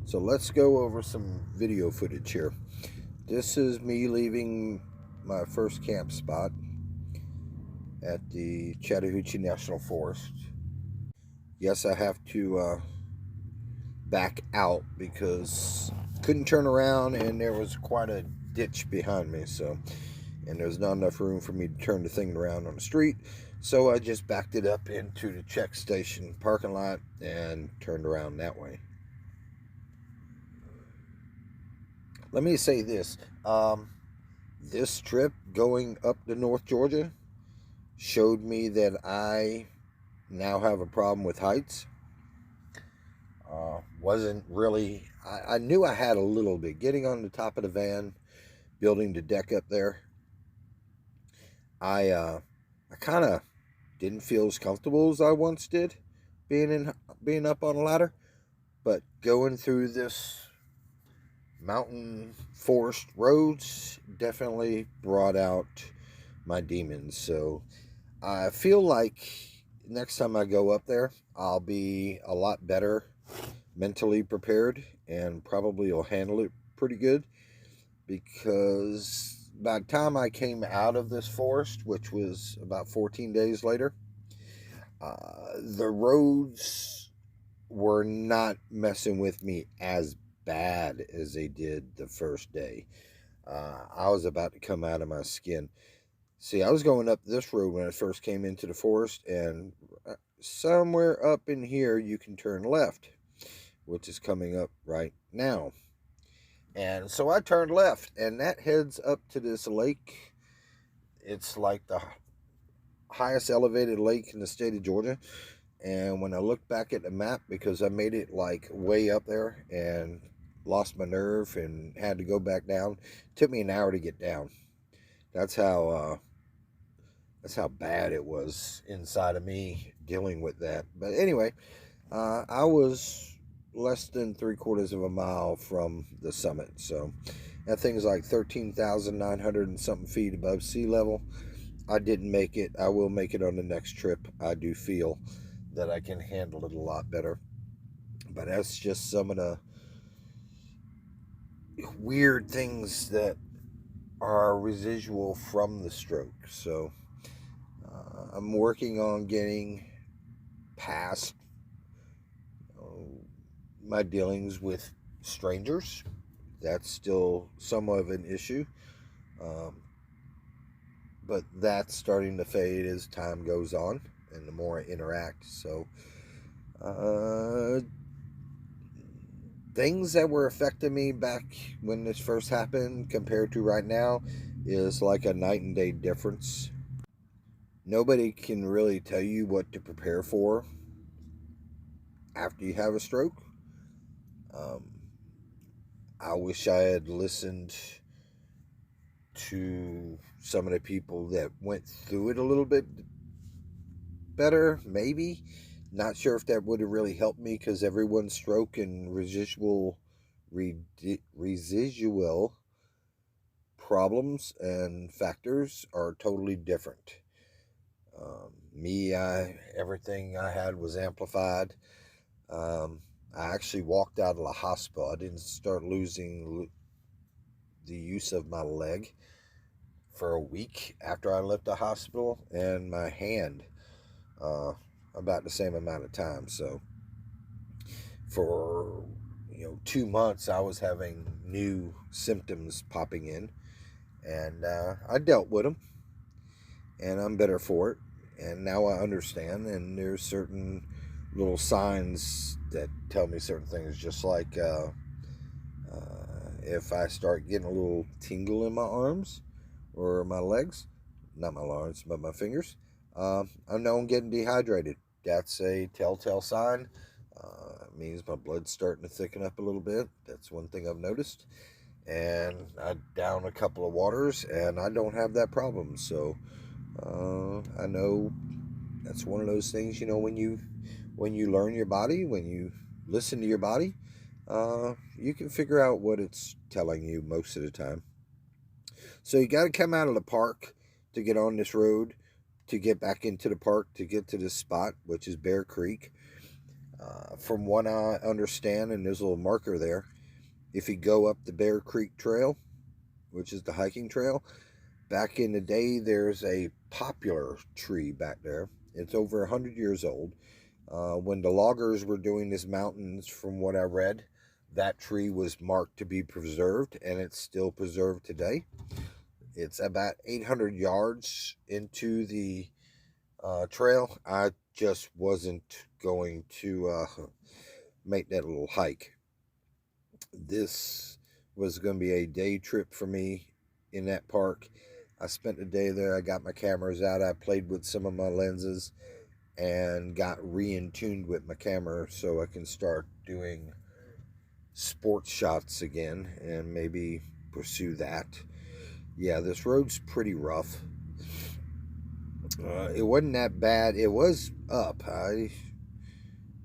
So let's go over some video footage here. This is me leaving my first camp spot at the Chattahoochee National Forest. Yes, I have to back out because couldn't turn around and there was quite a ditch behind me. And there's not enough room for me to turn the thing around on the street. So I just backed it up into the check station parking lot and turned around that way. Let me say this. This trip going up to North Georgia showed me that I now have a problem with heights. Wasn't really, I knew I had a little bit. Getting on the top of the van, building the deck up there, I kind of didn't feel as comfortable as I once did being up on a ladder. But going through this mountain forest roads definitely brought out my demons. So I feel like next time I go up there, I'll be a lot better mentally prepared and probably will handle it pretty good, because by the time I came out of this forest, which was about 14 days later, the roads were not messing with me as bad as they did the first day. I was about to come out of my skin. See, I was going up this road when I first came into the forest, and somewhere up in here you can turn left, which is coming up right now. And so I turned left, and that heads up to this lake. It's like the highest elevated lake in the state of Georgia. And when I look back at the map, because I made it like way up there and lost my nerve and had to go back down, it took me an hour to get down. That's how bad it was inside of me dealing with that. But anyway, I was less than 3/4 of a mile from the summit. So that thing's like 13,900 and something feet above sea level. I didn't make it. I will make it on the next trip. I do feel that I can handle it a lot better. But that's just some of the weird things that are residual from the stroke. So I'm working on getting past my dealings with strangers. That's still somewhat of an issue. But that's starting to fade as time goes on and the more I interact. So things that were affecting me back when this first happened compared to right now is like a night and day difference. Nobody can really tell you what to prepare for after you have a stroke. I wish I had listened to some of the people that went through it a little bit better, maybe. Not sure if that would have really helped me, because everyone's stroke and residual problems and factors are totally different. Everything I had was amplified. I actually walked out of the hospital. I didn't start losing the use of my leg for a week after I left the hospital, and my hand about the same amount of time. So for 2 months I was having new symptoms popping in, and I dealt with them, and I'm better for it. And now I understand, and there's certain little signs that tell me certain things, just like if I start getting a little tingle in my arms or my legs, not my arms, but my fingers, I know I'm getting dehydrated. That's a telltale sign. It means my blood's starting to thicken up a little bit. That's one thing I've noticed. And I down a couple of waters, and I don't have that problem. So I know that's one of those things. When you learn your body, when you listen to your body, you can figure out what it's telling you most of the time. So you got to come out of the park to get on this road, to get back into the park, to get to this spot, which is Bear Creek. From what I understand, and there's a little marker there, if you go up the Bear Creek Trail, which is the hiking trail, back in the day, there's a poplar tree back there. It's over 100 years old. When the loggers were doing these mountains, from what I read, that tree was marked to be preserved, and it's still preserved today. It's about 800 yards into the trail. I just wasn't going to make that little hike. This was going to be a day trip for me in that park. I spent the day there. I got my cameras out. I played with some of my lenses and got re-in-tuned with my camera so I can start doing sports shots again and maybe pursue that. Yeah, this road's pretty rough. It wasn't that bad. It was up. I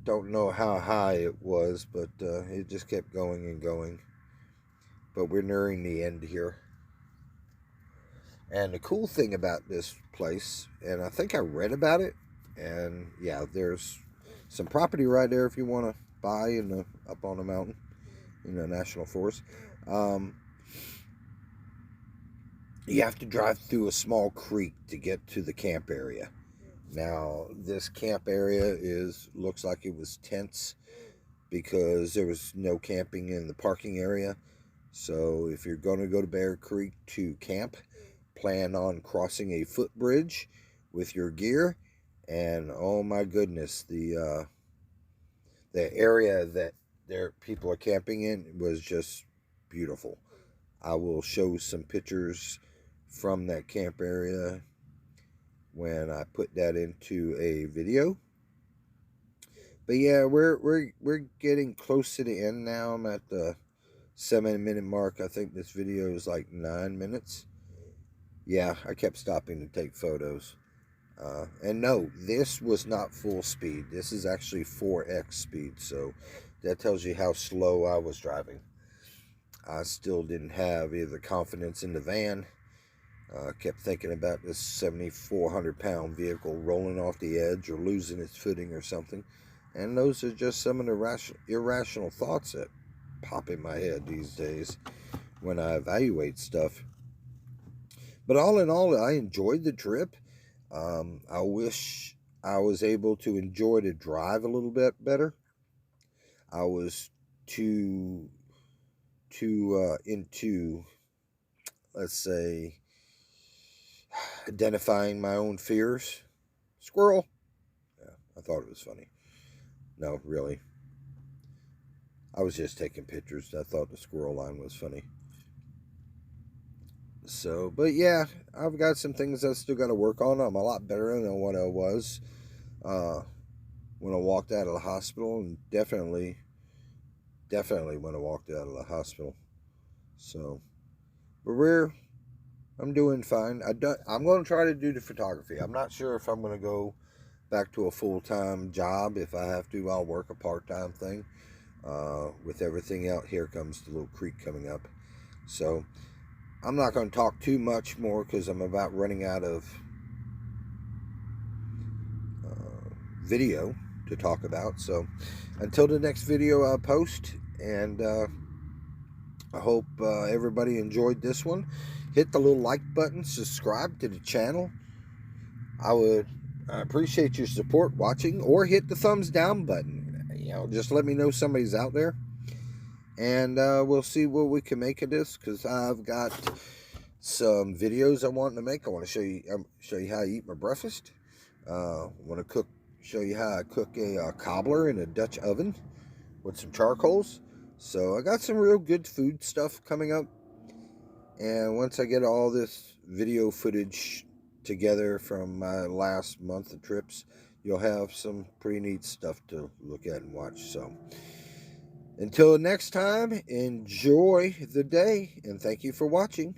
don't know how high it was, but it just kept going and going. But we're nearing the end here. And the cool thing about this place, and I think I read about it, and yeah, there's some property right there if you want to buy up on the mountain in the national forest. You have to drive through a small creek to get to the camp area. Now, this camp area looks like it was tents because there was no camping in the parking area. So if you're going to go to Bear Creek to camp, plan on crossing a footbridge with your gear. And oh my goodness, the area that people are camping in was just beautiful. I will show some pictures from that camp area when I put that into a video. But yeah, we're getting close to the end now. I'm at the 7-minute mark. I think this video is like 9 minutes. Yeah, I kept stopping to take photos. And no, this was not full speed. This is actually 4x speed, so that tells you how slow I was driving. I still didn't have either confidence in the van. Kept thinking about this 7,400-pound vehicle rolling off the edge or losing its footing or something. And those are just some of the irrational thoughts that pop in my head these days when I evaluate stuff. But all in all, I enjoyed the trip. I wish I was able to enjoy the drive a little bit better. I was too into, let's say, identifying my own fears. Squirrel. Yeah, I thought it was funny. No, really. I was just taking pictures. I thought the squirrel line was funny. So, but yeah, I've got some things I still got to work on. I'm a lot better than what I was when I walked out of the hospital, and definitely when I walked out of the hospital. So, but I'm doing fine. I'm going to try to do the photography. I'm not sure if I'm going to go back to a full-time job. If I have to, I'll work a part-time thing. With everything out, here comes the little creek coming up. So I'm not going to talk too much more because I'm about running out of video to talk about. So until the next video I post, and I hope everybody enjoyed this one. Hit the little like button, subscribe to the channel. I appreciate your support watching, or hit the thumbs down button. Just let me know somebody's out there, and we'll see what we can make of this, because I've got some videos I want to make. I want to show you how I eat my breakfast. I want to show you how I cook a cobbler in a Dutch oven with some charcoals. So I got some real good food stuff coming up, and once I get all this video footage together from my last month of trips, you'll have some pretty neat stuff to look at and watch. So until next time, enjoy the day, and thank you for watching.